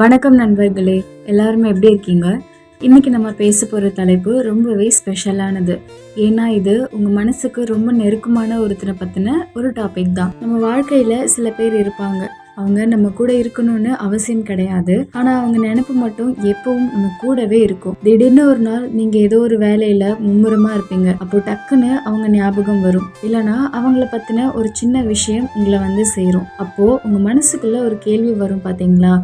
வணக்கம் நண்பர்களே, எல்லாருமே எப்படி இருக்கீங்க? இன்னைக்கு நம்ம பேச போகிற தலைப்பு ரொம்பவே ஸ்பெஷலானது. ஏன்னா இது உங்கள் மனசுக்கு ரொம்ப நெருக்கமான ஒருத்தரை பற்றின ஒரு டாபிக் தான். நம்ம வாழ்க்கையில் சில பேர் இருப்பாங்க. அவங்க நம்ம கூட இருக்கணும்னு அவசியம் கிடையாது. ஆனால் அவங்க நினைப்பு மட்டும் எப்பவும் நம்ம கூடவே இருக்கும். திடீர்னு ஒரு நாள் நீங்கள் ஏதோ ஒரு வேலையில் மும்முரமாக இருப்பீங்க. அப்போ டக்குன்னு அவங்க ஞாபகம் வரும். இல்லைனா அவங்கள பற்றின ஒரு சின்ன விஷயம் உங்களை வந்து சேரும். அப்போது உங்கள் மனசுக்குள்ளே ஒரு கேள்வி வரும், பார்த்தீங்களா?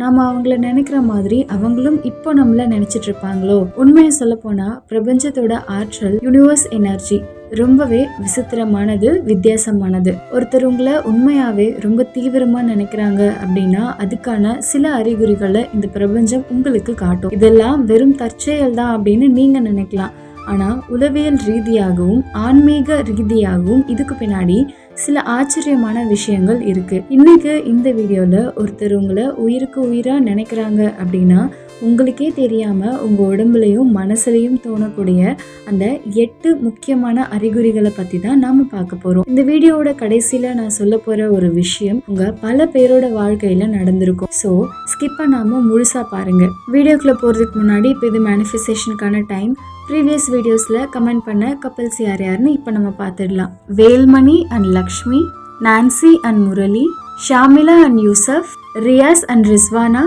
நாம அவங்கள நினைக்கிற மாதிரி அவங்களும் இப்போ நம்மள நினைச்சிட்டு இருப்பாங்களோ? உண்மையை சொல்ல போனா பிரபஞ்சத்தோட ஆற்றல், யூனிவர்ஸ் எனர்ஜி ரொம்பவே விசித்திரமானது, வித்தியாசமானது. ஒருத்தர் உங்களை உண்மையாவே ரொம்ப தீவிரமா நினைக்கிறாங்க அப்படின்னா அதுக்கான சில அறிகுறிகளை இந்த பிரபஞ்சம் உங்களுக்கு காட்டும். இதெல்லாம் வெறும் தற்செயல் தான் அப்படின்னு நீங்க நினைக்கலாம். ஆனா உளவியல் ரீதியாகவும் ஆன்மீக ரீதியாகவும் இதுக்கு பின்னாடி சில ஆச்சரியமான விஷயங்கள் இருக்கு. இன்னைக்கு இந்த வீடியோல ஒருத்தர் உங்களை உயிருக்கு உயிரா நினைக்கிறாங்க அப்படின்னா உங்களுக்கே தெரியாம உங்க உடம்புலையும் மனசுலையும் தோணக்கூடிய அந்த 8 முக்கியமான அறிகுறிகளை பத்தி தான் நாம பார்க்க போறோம். இந்த வீடியோவோட கடைசியில நான் சொல்ல போற ஒரு விஷயம் உங்க பல பேரோட வாழ்க்கையில நடந்திருக்கும். ஸோ ஸ்கிப் பண்ணாம முழுசா பாருங்க. வீடியோக்குள்ள போறதுக்கு முன்னாடி இப்போ இது மேனிஃபெஸ்டேஷனுக்கான டைம். ப்ரீவியஸ் வீடியோஸ்ல கமெண்ட் பண்ண கப்பல்ஸ் யாருன்னு இப்போ நம்ம பார்த்துடலாம். Velmani and Lakshmi, Nancy and Murali, Shamila and Yusuf, Riyaz and Rizwana,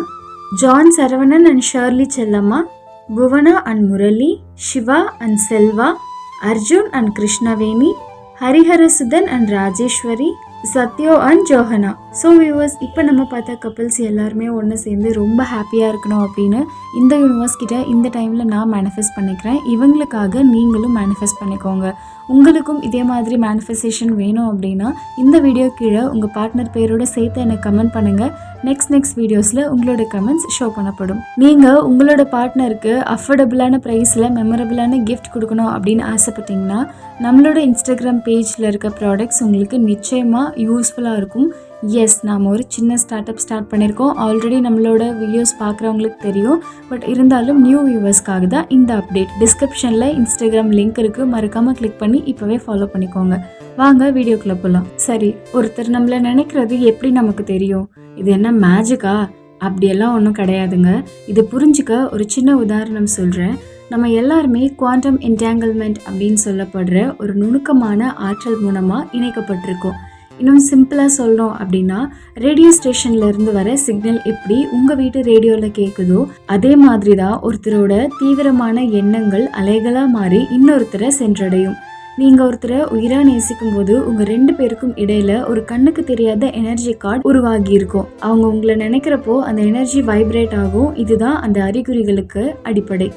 John Saravanan and Shirley Chellamma, Bhuvana and Murali, Siva and Selva, Arjun and Krishnaveni, Hariharasudhan and Rajeswari, Sathyo and Johanna. So viewers, இப்போ நம்ம பார்த்த கப்பல்ஸ் எல்லாருமே ஒன்று சேர்ந்து ரொம்ப ஹாப்பியாக இருக்கணும் அப்படின்னு இந்த யூனிவர்ஸ் கிட்ட இந்த டைமில் நான் மேனிஃபெஸ்ட் பண்ணிக்கிறேன். இவங்களுக்காக நீங்களும் மேனிஃபெஸ்ட் பண்ணிக்கோங்க. உங்களுக்கும் இதே மாதிரி மேனிஃபெஸ்டேஷன் வேணும் அப்படின்னா இந்த வீடியோ கீழே உங்கள் பார்ட்னர் பேரோட சேர்த்து எனக்கு கமெண்ட் பண்ணுங்கள். நெக்ஸ்ட் வீடியோஸில் உங்களோட கமெண்ட்ஸ் ஷோ பண்ணப்படும். நீங்கள் உங்களோட பார்ட்னருக்கு அஃபோர்டபுளான ப்ரைஸில் மெமரபுளான கிஃப்ட் கொடுக்கணும் அப்படின்னு ஆசைப்பட்டீங்கன்னா நம்மளோட இன்ஸ்டாகிராம் பேஜில் இருக்க ப்ராடக்ட்ஸ் உங்களுக்கு நிச்சயமாக யூஸ்ஃபுல்லாக இருக்கும். எஸ், நாம் ஒரு சின்ன ஸ்டார்ட் பண்ணியிருக்கோம். ஆல்ரெடி நம்மளோட வீடியோஸ் பார்க்குறவங்களுக்கு தெரியும். பட் இருந்தாலும் நியூ வியூவர்ஸ்க்காக தான் இந்த அப்டேட். டிஸ்கிரிப்ஷனில் இன்ஸ்டாகிராம் லிங்க் இருக்குது, மறக்காமல் கிளிக் பண்ணி இப்போவே ஃபாலோ பண்ணிக்கோங்க. வாங்க வீடியோக்குள்ளே போகலாம். சரி, ஒருத்தர் நம்மளை நினைக்கிறது எப்படி நமக்கு தெரியும்? இது என்ன மேஜிக்கா? அப்படியெல்லாம் ஒன்றும் கிடையாதுங்க. இது புரிஞ்சுக்க ஒரு சின்ன உதாரணம் சொல்கிறேன். நம்ம எல்லாருமே குவாண்டம் என்டாங்கிள்மெண்ட் அப்படின்னு சொல்லப்படுற ஒரு நுணுக்கமான ஆற்றல் மூலமாக இணைக்கப்பட்டிருக்கோம். இன்னும் சிம்பிளாக சொல்லணும் அப்படின்னா ரேடியோ ஸ்டேஷன்லேருந்து வர சிக்னல் எப்படி உங்கள் வீட்டு ரேடியோவில் கேட்குதோ அதே மாதிரி தான் ஒருத்தரோட தீவிரமான எண்ணங்கள் அலைகளாக மாறி இன்னொருத்தரை சென்றடையும். நீங்கள் ஒருத்தரை உயிராக நேசிக்கும் போது உங்கள் 2 பேருக்கும் இடையில ஒரு கண்ணுக்கு தெரியாத எனர்ஜி கார்டு உருவாகி இருக்கும். அவங்க உங்களை நினைக்கிறப்போ அந்த எனர்ஜி வைப்ரேட் ஆகும். இதுதான் அந்த அறிகுறிகளுக்கு அடிப்படை.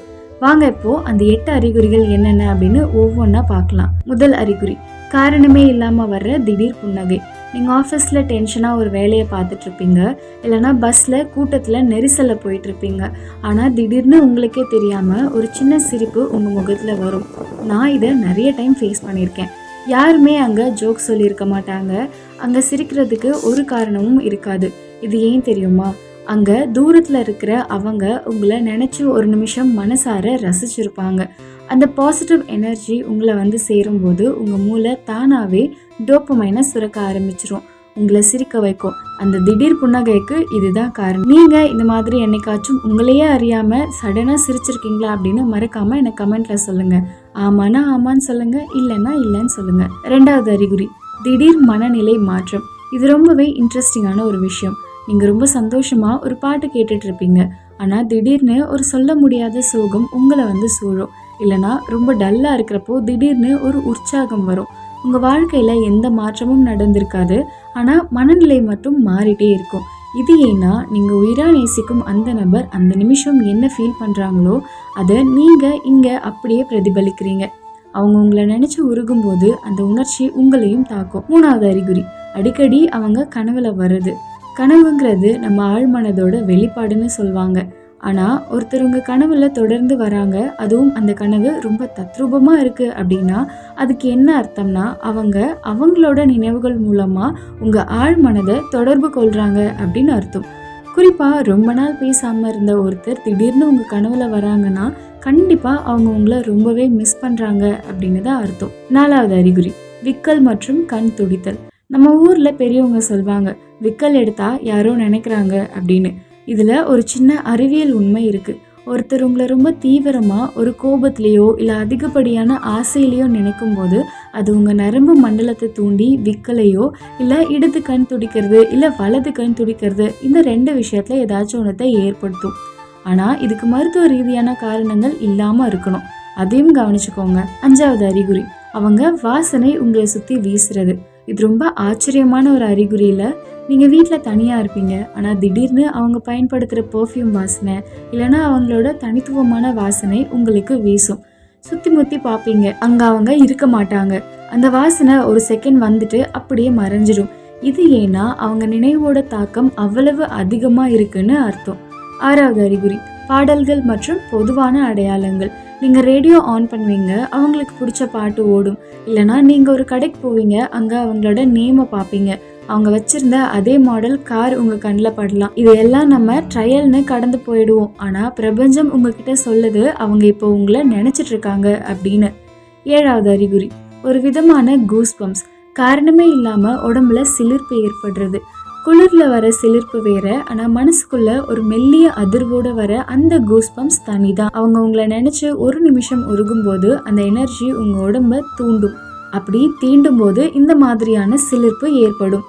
வாங்க இப்போ அந்த 8 அறிகுறிகள் என்னென்ன அப்படின்னு ஒவ்வொன்றா பார்க்கலாம். முதல் அறிகுறி, காரணமே இல்லாமல் வர்ற திடீர் புன்னகை. நீங்கள் ஆஃபீஸில் டென்ஷனாக ஒரு வேலையை பார்த்துட்டு இருப்பீங்க, இல்லைனா பஸ்ஸில் கூட்டத்தில் நெரிசலில் போயிட்டு இருப்பீங்க. ஆனால் திடீர்னு உங்களுக்கே தெரியாமல் ஒரு சின்ன சிரிப்பு உங்கள் முகத்தில் வரும். நான் இதை நிறைய டைம் ஃபேஸ் பண்ணியிருக்கேன். யாருமே அங்கே ஜோக் சொல்லியிருக்க மாட்டாங்க. அங்கே சிரிக்கிறதுக்கு ஒரு காரணமும் இருக்காது. இது ஏன் தெரியுமா? அங்கே தூரத்தில் இருக்கிற அவங்க உங்களை நினச்சி ஒரு நிமிஷம் மனசார ரசிச்சிருப்பாங்க. அந்த பாசிட்டிவ் எனர்ஜி உங்களை வந்து சேரும்போது உங்கள் மூளை தானாகவே டோப்பமைனை சுரக்க ஆரம்பிச்சிரும், உங்களை சிரிக்க வைக்கும். அந்த திடீர் புன்னகைக்கு இதுதான் காரணம். நீங்கள் இந்த மாதிரி என்னைக்காச்சும் உங்களையே அறியாமல் சடனாக சிரிச்சிருக்கீங்களா அப்படின்னு மறக்காமல் எனக்கு கமெண்ட்டில் சொல்லுங்கள். ஆமானா ஆமான்னு சொல்லுங்கள், இல்லைன்னா இல்லைன்னு சொல்லுங்கள். 2வது அறிகுறி, திடீர் மனநிலை மாற்றம். இது ரொம்பவே இன்ட்ரெஸ்டிங்கான ஒரு விஷயம். நீங்கள் ரொம்ப சந்தோஷமாக ஒரு பாட்டு கேட்டுட்டு இருப்பீங்க. ஆனால் திடீர்னு ஒரு சொல்ல முடியாத சோகம் உங்களை வந்து சூழும். இல்லைனா ரொம்ப டல்லாக இருக்கிறப்போ திடீர்னு ஒரு உற்சாகம் வரும். உங்கள் வாழ்க்கையில் எந்த மாற்றமும் நடந்திருக்காது, ஆனால் மனநிலை மட்டும் மாறிட்டே இருக்கும். இது ஏன்னா நீங்கள் உயிராக நேசிக்கும் அந்த நபர் அந்த நிமிஷம் என்ன ஃபீல் பண்ணுறாங்களோ அதை நீங்கள் இங்கே அப்படியே பிரதிபலிக்கிறீங்க. அவங்க உங்களை நினச்சி உருகும்போது அந்த உணர்ச்சி உங்களையும் தாக்கும். 3வது அறிகுறி, அடிக்கடி அவங்க கனவுல வருது. கனவுங்கிறது நம்ம ஆழ்மனதோட வெளிப்பாடுன்னு சொல்லுவாங்க. ஆனால் ஒருத்தர் உங்கள் கனவுல தொடர்ந்து வராங்க, அதுவும் அந்த கனவு ரொம்ப தத்ரூபமாக இருக்குது அப்படின்னா அதுக்கு என்ன அர்த்தம்னா அவங்க அவங்களோட நினைவுகள் மூலமாக உங்கள் ஆழ்மனதை தொடர்பு கொள்கிறாங்க அப்படின்னு அர்த்தம். குறிப்பாக ரொம்ப நாள் பேசாமல் இருந்த ஒருத்தர் திடீர்னு உங்கள் கனவுல வராங்கன்னா கண்டிப்பாக அவங்க உங்களை ரொம்பவே மிஸ் பண்ணுறாங்க அப்படின்னு தான் அர்த்தம். 4வது அறிகுறி, விக்கல் மற்றும் கண் துடித்தல். நம்ம ஊரில் பெரியவங்க சொல்வாங்க, விக்கல் எடுத்தா யாரோ நினைக்கிறாங்க அப்படின்னு. இதில் ஒரு சின்ன அறிவியல் உண்மை இருக்குது. ஒருத்தர் உங்களை ரொம்ப தீவிரமாக ஒரு கோபத்திலேயோ இல்லை அதிகப்படியான ஆசையிலையோ நினைக்கும் போது அது உங்கள் நரம்பு மண்டலத்தை தூண்டி விக்கலையோ இல்லை இடது கண் துடிக்கிறது இல்லை வலது கண் துடிக்கிறது, இந்த 2 விஷயத்தில் ஏதாச்சும் ஒன்றத்தை ஏற்படுத்தும். ஆனால் இதுக்கு மருத்துவ ரீதியான காரணங்கள் இல்லாமல் இருக்கணும், அதையும் கவனிச்சுக்கோங்க. 5வது அறிகுறி, அவங்க வாசனை உங்களை சுற்றி வீசுறது. இது ரொம்ப ஆச்சரியமான ஒரு அறிகுறியில். நீங்கள் வீட்டில் தனியாக இருப்பீங்க, ஆனால் திடீர்னு அவங்க பயன்படுத்துகிற பர்ஃப்யூம் வாசனை இல்லைனா அவங்களோட தனித்துவமான வாசனை உங்களுக்கு வீசும். சுற்றி முற்றி பார்ப்பீங்க, அங்கே அவங்க இருக்க மாட்டாங்க. அந்த வாசனை ஒரு செகண்ட் வந்துட்டு அப்படியே மறைஞ்சிடும். இது ஏன்னா அவங்க நினைவோட தாக்கம் அவ்வளவு அதிகமாக இருக்குன்னு அர்த்தம். 6வது அறிகுறி, பாடல்கள் மற்றும் பொதுவான அடையாளங்கள். நீங்கள் ரேடியோ ஆன் பண்ணுவீங்க, அவங்களுக்கு பிடிச்ச பாட்டு ஓடும். இல்லைனா நீங்கள் ஒரு கடைக்கு போவீங்க, அங்கே அவங்களோட நேமை பார்ப்பீங்க, அவங்க வச்சிருந்த அதே மாடல் கார் உங்கள் கண்ணில் படலாம். இதையெல்லாம் நம்ம ட்ரையல்னு கடந்து போயிடுவோம். ஆனால் பிரபஞ்சம் உங்ககிட்ட சொல்லுது அவங்க இப்போ உங்களை நினச்சிட்டு இருக்காங்க அப்படின்னு. 7வது அறிகுறி, ஒரு விதமான கூஸ் பம்ப்ஸ். காரணமே இல்லாமல் உடம்புல சிலிர்ப்பு ஏற்படுறது. குளிரில் வர சிலிர்ப்பு வேற, ஆனால் மனசுக்குள்ள ஒரு மெல்லிய அதிர்வோடு வர அந்த கூஸ் பம்ப்ஸ் தனி தான். அவங்க உங்களை நினச்சி ஒரு நிமிஷம் உருகும்போது அந்த எனர்ஜி உங்கள் உடம்பை தூண்டும். அப்படி தீண்டும் போது இந்த மாதிரியான சிலிர்ப்பு ஏற்படும்.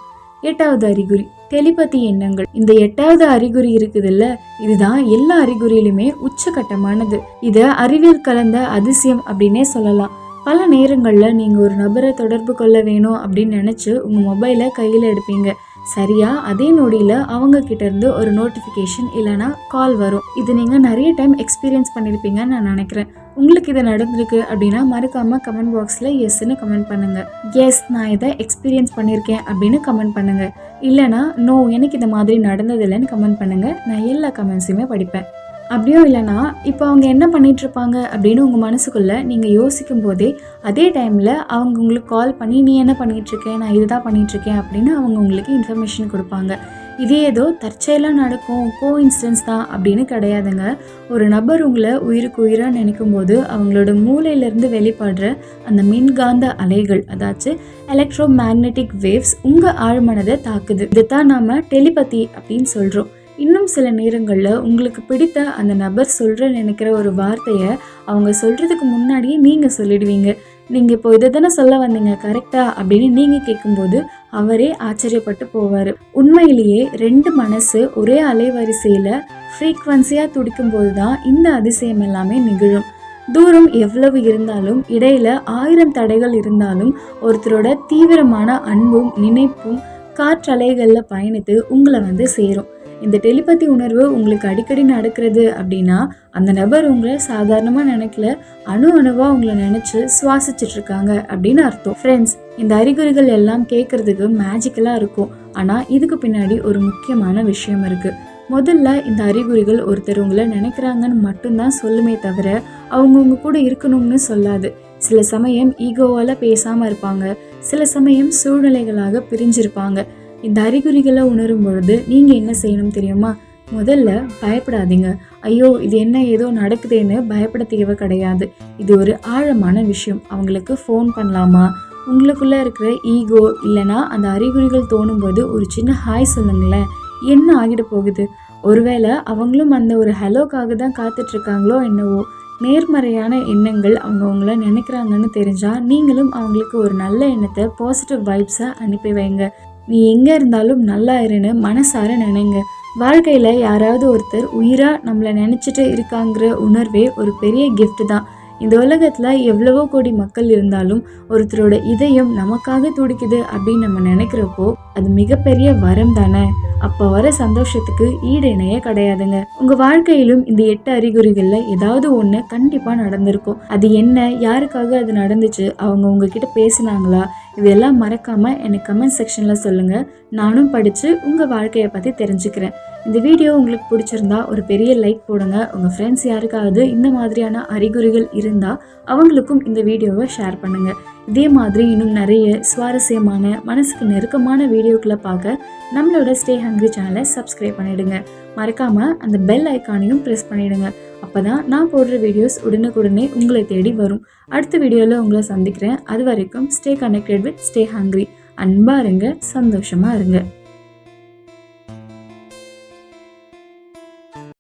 8வது அறிகுறி, டெலிபதி எண்ணங்கள். இந்த 8வது அறிகுறி இருக்குதுல்ல, இதுதான் எல்லா அறிகுறியிலுமே உச்சகட்டமானது. இதை அறிவியல் கலந்த அதிசயம் அப்படின்னே சொல்லலாம். பல நேரங்களில் நீங்கள் ஒரு நபரை தொடர்பு கொள்ள வேணும் அப்படின்னு நினச்சி உங்கள் மொபைலை கையில் எடுப்பீங்க. சரியா அதே நொடியில் அவங்க கிட்டேருந்து ஒரு நோட்டிஃபிகேஷன் இல்லைனா கால் வரும். இது நீங்கள் நிறைய டைம் எக்ஸ்பீரியன்ஸ் பண்ணியிருப்பீங்கன்னு நான் நினைக்கிறேன். உங்களுக்கு இது நடந்திருக்கு அப்படின்னா மறக்காமல் கமெண்ட் பாக்ஸில் எஸ்ன்னு கமெண்ட் பண்ணுங்கள். எஸ், நான் இதை எக்ஸ்பீரியன்ஸ் பண்ணியிருக்கேன் அப்படின்னு கமெண்ட் பண்ணுங்கள். இல்லைனா நோ, எனக்கு இந்த மாதிரி நடந்ததில்லைன்னு கமெண்ட் பண்ணுங்கள். நான் எல்லா கமெண்ட்ஸையுமே படிப்பேன். அப்படியும் இல்லைனா இப்போ அவங்க என்ன பண்ணிகிட்ருப்பாங்க அப்படின்னு உங்கள் மனசுக்குள்ளே நீங்கள் யோசிக்கும் போதே அதே டைமில் அவங்க உங்களுக்கு கால் பண்ணி நீ என்ன பண்ணிகிட்ருக்கேன், நான் இதுதான் பண்ணிகிட்ருக்கேன் அப்படின்னு அவங்க உங்களுக்கு இன்ஃபர்மேஷன் கொடுப்பாங்க. இதே ஏதோ தற்செயலாக நடக்கும், கோஇன்சிடென்ஸ் தான் அப்படின்னு கிடையாதுங்க. ஒரு நபர் உங்களை உயிருக்கு உயிராக நினைக்கும் போது அவங்களோட மூளையிலேருந்து வெளிப்படுற அந்த மின்காந்த அலைகள், அதாச்சும் எலக்ட்ரோ மேக்னெட்டிக் வேவ்ஸ் உங்கள் ஆழ்மனதை தாக்குது. இதைத்தான் நாம் டெலிபதி அப்படின்னு சொல்கிறோம். இன்னும் சில நேரங்களில் உங்களுக்கு பிடித்த அந்த நபர் நினைக்கிற ஒரு வார்த்தையை அவங்க சொல்கிறதுக்கு முன்னாடியே நீங்கள் சொல்லிடுவீங்க. நீங்கள் இப்போ இதை தானே சொல்ல வந்தீங்க கரெக்டா அப்படின்னு நீங்கள் கேட்கும்போது அவரே ஆச்சரியப்பட்டு போவார். உண்மையிலேயே 2 மனசு ஒரே அலைவரிசையில் ஃப்ரீக்வன்சியாக துடிக்கும் போது தான் இந்த அதிசயம் எல்லாமே நிகழும். தூரம் எவ்வளவு இருந்தாலும், இடையில 1000 தடைகள் இருந்தாலும், ஒருத்தரோட தீவிரமான அன்பும் நினைப்பும் காற்றலைகளில் பயணித்து உங்களை சேரும். இந்த டெலிபதி உணர்வு உங்களுக்கு அடிக்கடி நடக்கிறது அப்படின்னா அந்த நபர் உங்களை சாதாரணமாக நினைக்கல, அணுவாக உங்களை நினச்சி சுவாசிச்சுட்டு இருக்காங்க அப்படின்னு அர்த்தம். ஃப்ரெண்ட்ஸ், இந்த அறிகுறிகள் எல்லாம் கேட்குறதுக்கு மேஜிக்கலாக இருக்கும். ஆனால் இதுக்கு பின்னாடி ஒரு முக்கியமான விஷயம் இருக்குது. முதல்ல இந்த அறிகுறிகள் ஒருத்தர் உங்களை நினைக்கிறாங்கன்னு மட்டும்தான் சொல்லுமே தவிர அவங்க உங்க கூட இருக்கணும்னு சொல்லாது. சில சமயம் ஈகோவால் பேசாமல் இருப்பாங்க, சில சமயம் சூழ்நிலைகளாக பிரிஞ்சிருப்பாங்க. இந்த அறிகுறிகளை உணரும் பொழுது நீங்கள் என்ன செய்யணும் தெரியுமா? முதல்ல பயப்படாதீங்க. ஐயோ இது என்ன ஏதோ நடக்குதுன்னு பயப்பட தேவை கிடையாது. இது ஒரு ஆழமான விஷயம். அவங்களுக்கு ஃபோன் பண்ணலாமா? உங்களுக்குள்ளே இருக்கிற ஈகோ இல்லைனா அந்த அறிகுறிகள் தோணும் போது ஒரு சின்ன ஹாய் சொல்லுங்களேன். என்ன ஆகிட போகுது? ஒருவேளை அவங்களும் அந்த ஒரு ஹலோக்காக தான் காத்துட்ருக்காங்களோ என்னவோ. நேர்மறையான எண்ணங்கள் அவங்க உங்களை நினைக்கிறாங்கன்னு தெரிஞ்சால் நீங்களும் அவங்களுக்கு ஒரு நல்ல எண்ணத்தை, பாசிட்டிவ் வைப்ஸை அனுப்பி வைங்க. நீ எங்கே இருந்தாலும் நல்லா இருன்னு மனசார நினைங்க. வாழ்க்கையில் யாராவது ஒருத்தர் உயிராக நம்மளை நினச்சிட்டு இருக்காங்கிற உணர்வே ஒரு பெரிய கிஃப்ட் தான். இந்த உலகத்தில் எவ்வளவோ கோடி மக்கள் இருந்தாலும் ஒருத்தரோட இதயம் நமக்காக துடிக்குது அப்படின்னு நம்ம நினைக்கிறப்போ அது மிகப்பெரிய வரம் தானே. அப்போ வர சந்தோஷத்துக்கு ஈடு இணையே கிடையாதுங்க. உங்கள் வாழ்க்கையிலும் இந்த 8 அறிகுறிகளில் ஏதாவது ஒன்று கண்டிப்பாக நடந்திருக்கும். அது என்ன, யாருக்காக அது நடந்துச்சு, அவங்க உங்ககிட்ட பேசினாங்களா, இதெல்லாம் மறக்காமல் எனக்கு கமெண்ட் செக்ஷனில் சொல்லுங்கள். நானும் படித்து உங்கள் வாழ்க்கையை பற்றி தெரிஞ்சுக்கிறேன். இந்த வீடியோ உங்களுக்கு பிடிச்சிருந்தா ஒரு பெரிய லைக் போடுங்க. உங்கள் ஃப்ரெண்ட்ஸ் யாருக்காவது இந்த மாதிரியான அறிகுறிகள் இருந்தால் அவங்களுக்கும் இந்த வீடியோவை ஷேர் பண்ணுங்கள். இதே மாதிரி இன்னும் நிறைய சுவாரஸ்யமான மனசுக்கு நெருக்கமான வீடியோக்களை பார்க்க நம்மளோட ஸ்டே ஹங்க்ரி சேனலை சப்ஸ்கிரைப் பண்ணிவிடுங்க. மறக்காமல் அந்த பெல் ஐக்கானையும் ப்ரெஸ் பண்ணிவிடுங்க. அப்போ தான் நான் போடுற வீடியோஸ் உடனுக்குடனே உங்களை தேடி வரும். அடுத்த வீடியோவில் உங்களை சந்திக்கிறேன். அது வரைக்கும் stay connected with stay hungry. அன்பாக இருங்க, சந்தோஷமாக இருங்க.